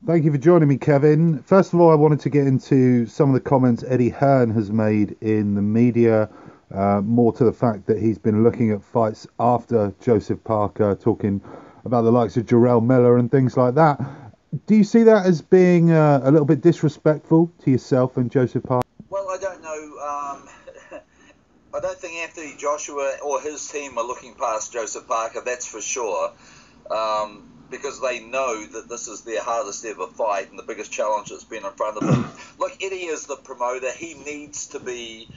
Thank you for joining me, Kevin. First of all, I wanted to get into some of the comments Eddie Hearn has made in the media, more to the fact that he's been looking at fights after Joseph Parker, talking about the likes of Jarrell Miller and things like that. Do you see that as being a little bit disrespectful to yourself and Joseph Parker? Well, I don't know. I don't think Anthony Joshua or his team are looking past Joseph Parker, that's for sure. Because they know that this is their hardest ever fight and the biggest challenge that's been in front of them. Look, Eddie is the promoter. He needs to be,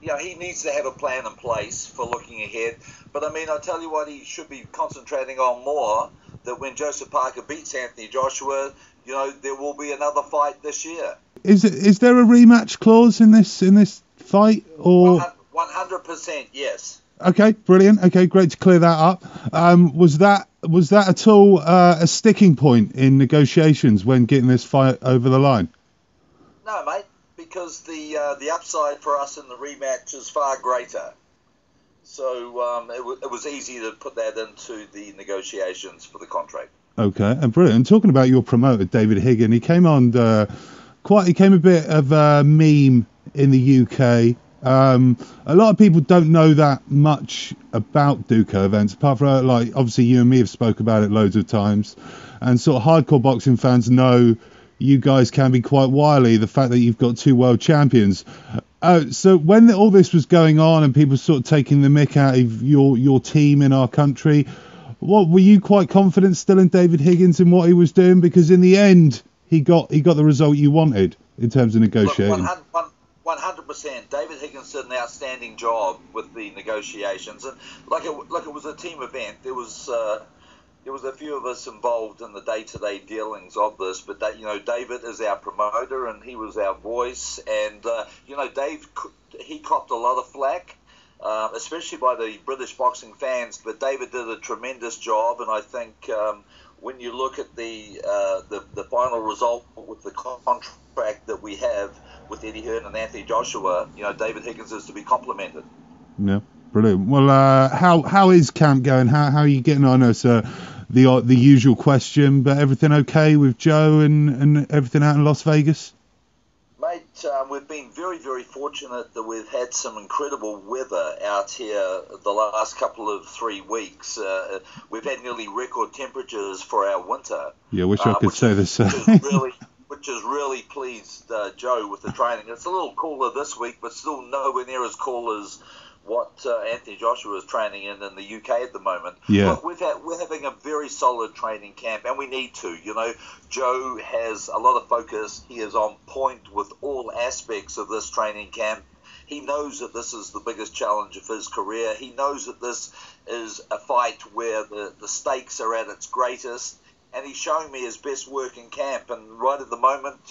he needs to have a plan in place for looking ahead. But I mean, I tell you what, he should be concentrating on more. That when Joseph Parker beats Anthony Joshua, there will be another fight this year. Is there a rematch clause in this fight, or 100%? Yes. Okay, brilliant. Okay, great to clear that up. Was that at all a sticking point in negotiations when getting this fight over the line? No, mate, because the upside for us in the rematch is far greater. So it was easy to put that into the negotiations for the contract. Okay, and brilliant. And talking about your promoter, David Higgins, he came on he came a bit of a meme in the UK. A lot of people don't know that much about Duco events, apart from obviously you and me have spoke about it loads of times, and sort of hardcore boxing fans know you guys can be quite wily. The fact that you've got two world champions. So when all this was going on and people sort of taking the mick out of your team in our country, what were you quite confident still in David Higgins and what he was doing? Because in the end, he got the result you wanted in terms of negotiating. Look, 100%. David Higgins did an outstanding job with the negotiations, and it was a team event. There was a few of us involved in the day-to-day dealings of this, but David is our promoter and he was our voice, and Dave, he copped a lot of flack, especially by the British boxing fans. But David did a tremendous job, and I think when you look at the final result with the contract that we have with Eddie Hearn and Anthony Joshua, David Higgins is to be complimented. Yeah, brilliant. Well, how is camp going? How are you getting on? It's the usual question, but everything okay with Joe and everything out in Las Vegas? Mate, we've been very, very fortunate that we've had some incredible weather out here the last couple of 3 weeks. We've had nearly record temperatures for our winter. Yeah, wish I could say the same. Which has really pleased Joe with the training. It's a little cooler this week, but still nowhere near as cool as what Anthony Joshua is training in the UK at the moment. Yeah. Look, we're having a very solid training camp, and we need to. Joe has a lot of focus. He is on point with all aspects of this training camp. He knows that this is the biggest challenge of his career. He knows that this is a fight where the stakes are at its greatest. And he's showing me his best work in camp. And right at the moment,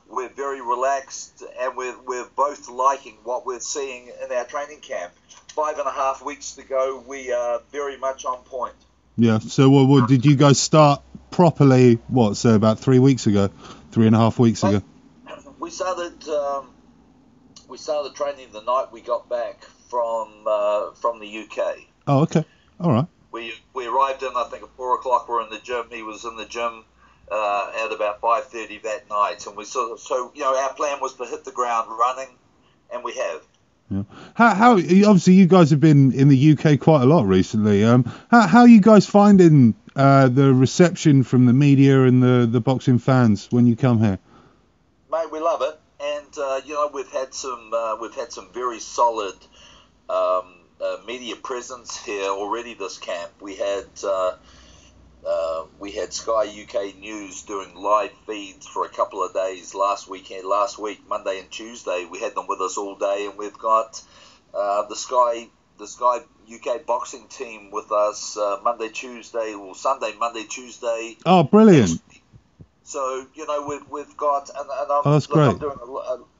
we're very relaxed, and we're both liking what we're seeing in our training camp. 5.5 weeks to go, we are very much on point. Yeah. So, what did you guys start properly? So about 3 weeks ago, 3.5 weeks ago. We started training the night we got back from the UK. Oh, okay. All right. We arrived in, I think, at 4 o'clock. We're in the gym. He was in the gym at about 5:30 that night, and our plan was to hit the ground running, and we have. Yeah. How obviously you guys have been in the UK quite a lot recently. How are you guys finding the reception from the media and the boxing fans when you come here? Mate, we love it, and we've had some very solid media presence here already this camp. We had Sky UK News doing live feeds for a couple of days last week, Monday and Tuesday. We had them with us all day, and we've got the Sky UK boxing team with us Sunday, Monday, Tuesday. Oh, brilliant! So we've got, and that's great.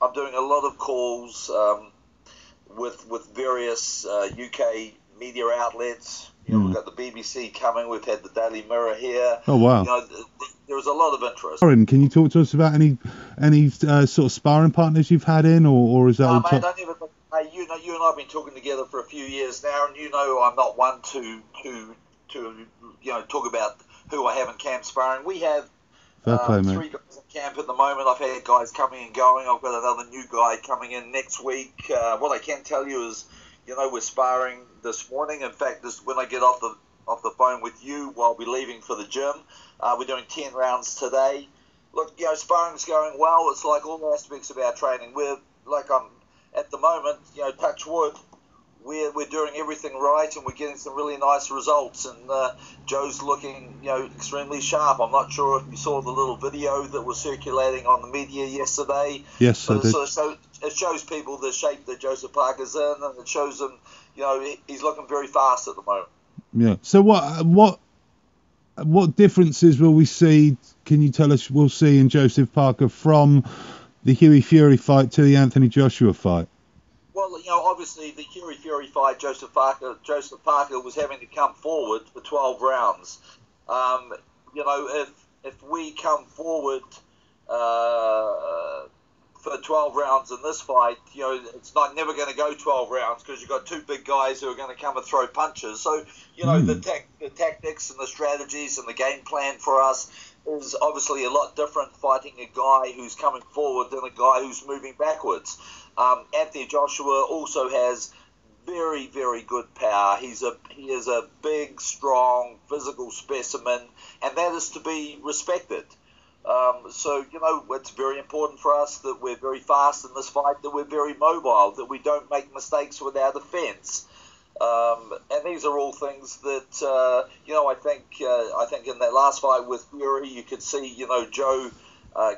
I'm doing a lot of calls with various UK media outlets. We've got the BBC coming. We've had the Daily Mirror here. Oh wow! There's a lot of interest. Can you talk to us about any sort of sparring partners you've had in, or is that all? Mate, you and I've been talking together for a few years now, and I'm not one to talk about who I have in camp sparring. We have Fair play, mate. 3 guys in camp at the moment. I've had guys coming and going. I've got another new guy coming in next week. What I can tell you is, we're sparring this morning. In fact, when I get off the phone with you while we're leaving for the gym, we're doing 10 rounds today. Look, sparring's going well. It's like all aspects of our training. I'm at the moment, touch wood, we're doing everything right, and we're getting some really nice results. And Joe's looking, extremely sharp. I'm not sure if you saw the little video that was circulating on the media yesterday. Yes, I did. It shows people the shape that Joseph Parker's in, and it shows him, he's looking very fast at the moment. Yeah. So what differences will we see? Can you tell us we'll see in Joseph Parker from the Hughie Fury fight to the Anthony Joshua fight? Well, obviously the Hughie Fury fight, Joseph Parker was having to come forward for 12 rounds. If we come forward for 12 rounds in this fight, it's never going to go 12 rounds because you've got 2 big guys who are going to come and throw punches. So, the tactics and the strategies and the game plan for us is obviously a lot different fighting a guy who's coming forward than a guy who's moving backwards. Anthony Joshua also has very, very good power. He is a big, strong, physical specimen, and that is to be respected. So, it's very important for us that we're very fast in this fight, that we're very mobile, that we don't make mistakes with our defense. And these are all things that, I think in that last fight with Fury, you could see, Joe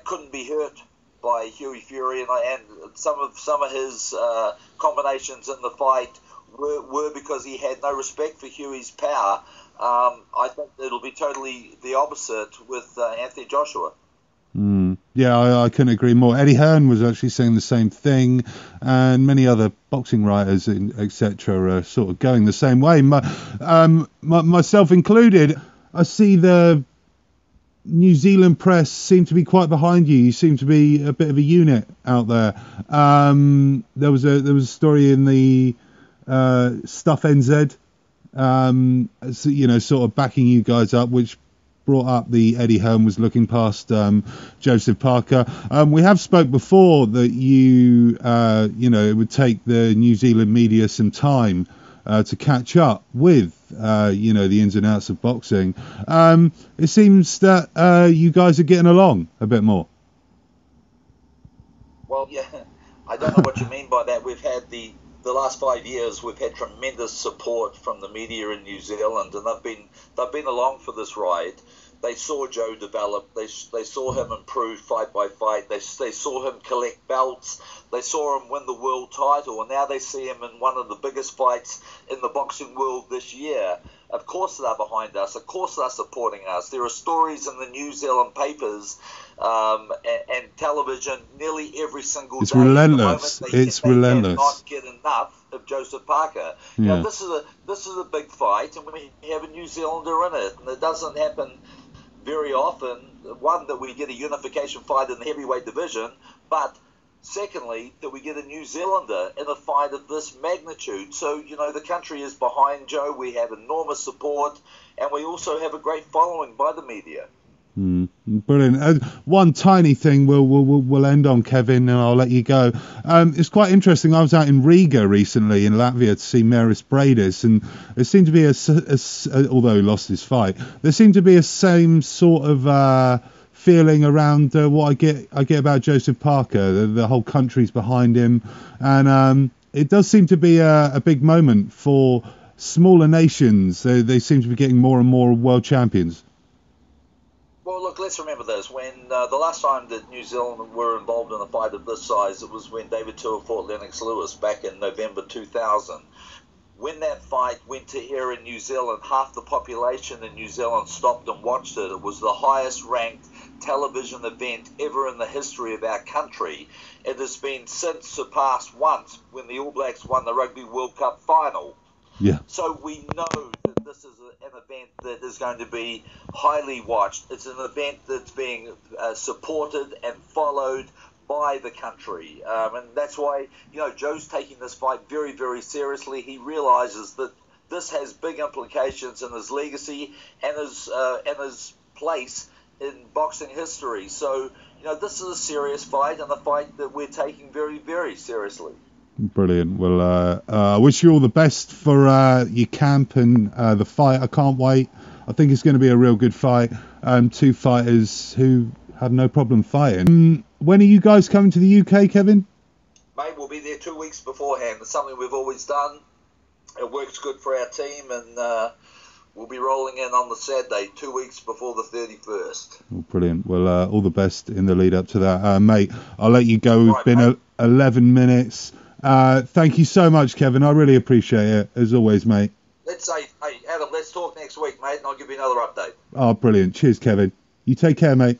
couldn't be hurt by Hughie Fury, and some of his combinations in the fight were because he had no respect for Hughie's power. I think it'll be totally the opposite with Anthony Joshua. Yeah, I couldn't agree more. Eddie Hearn was actually saying the same thing, and many other boxing writers, etc., are sort of going the same way. Myself included. I see the New Zealand press seem to be quite behind you. You seem to be a bit of a unit out there. There was a story in the Stuff NZ, sort of backing you guys up, which brought up the Eddie Hearn was looking past Joseph Parker. We have spoke before that it would take the New Zealand media some time to catch up with the ins and outs of boxing. It seems that you guys are getting along a bit more. Well, yeah, I don't know what you mean by that. We've had the last 5 years, we've had tremendous support from the media in New Zealand, and they've been along for this ride. They saw Joe develop. They saw him improve fight by fight. They saw him collect belts. They saw him win the world title, and now they see him in one of the biggest fights in the boxing world this year. Of course they're behind us. Of course they're supporting us. There are stories in the New Zealand papers and television nearly every single day. It's relentless. It's relentless. They cannot get enough of Joseph Parker. Yeah. This is a big fight, and we have a New Zealander in it, and it doesn't happen very often. One, that we get a unification fight in the heavyweight division, but secondly, that we get a New Zealander in a fight of this magnitude. So, the country is behind Joe. We have enormous support, and we also have a great following by the media. Brilliant. One tiny thing we'll end on, Kevin, and I'll let you go. It's quite interesting. I was out in Riga recently in Latvia to see Maris Bradis, and there seemed to be although he lost his fight, there seemed to be a same sort of feeling around what I get about Joseph Parker. The whole country's behind him, and it does seem to be a big moment for smaller nations. They seem to be getting more and more world champions. Well, look, let's remember this. When the last time that New Zealand were involved in a fight of this size, it was when David Tua fought Lennox Lewis back in November 2000. When that fight went to air in New Zealand, half the population in New Zealand stopped and watched it. It was the highest-ranked television event ever in the history of our country. It has been since surpassed once when the All Blacks won the Rugby World Cup final. Yeah. So we know that this is an event that is going to be highly watched. It's an event that's being supported and followed by the country. And that's why, Joe's taking this fight very, very seriously. He realizes that this has big implications in his legacy and his place in boxing history. So, this is a serious fight, and a fight that we're taking very, very seriously. Brilliant. Well, I wish you all the best for your camp and the fight. I can't wait. I think it's going to be a real good fight. Two fighters who have no problem fighting. When are you guys coming to the UK, Kevin? Mate, we'll be there 2 weeks beforehand. It's something we've always done. It works good for our team, and we'll be rolling in on the Saturday, 2 weeks before the 31st. Oh, brilliant. Well, all the best in the lead up to that. Mate, I'll let you go. We've been 11 minutes. Thank you so much, Kevin. I really appreciate it, as always, mate. Hey, Adam, let's talk next week, mate, and I'll give you another update. Oh, brilliant. Cheers, Kevin. You take care, mate.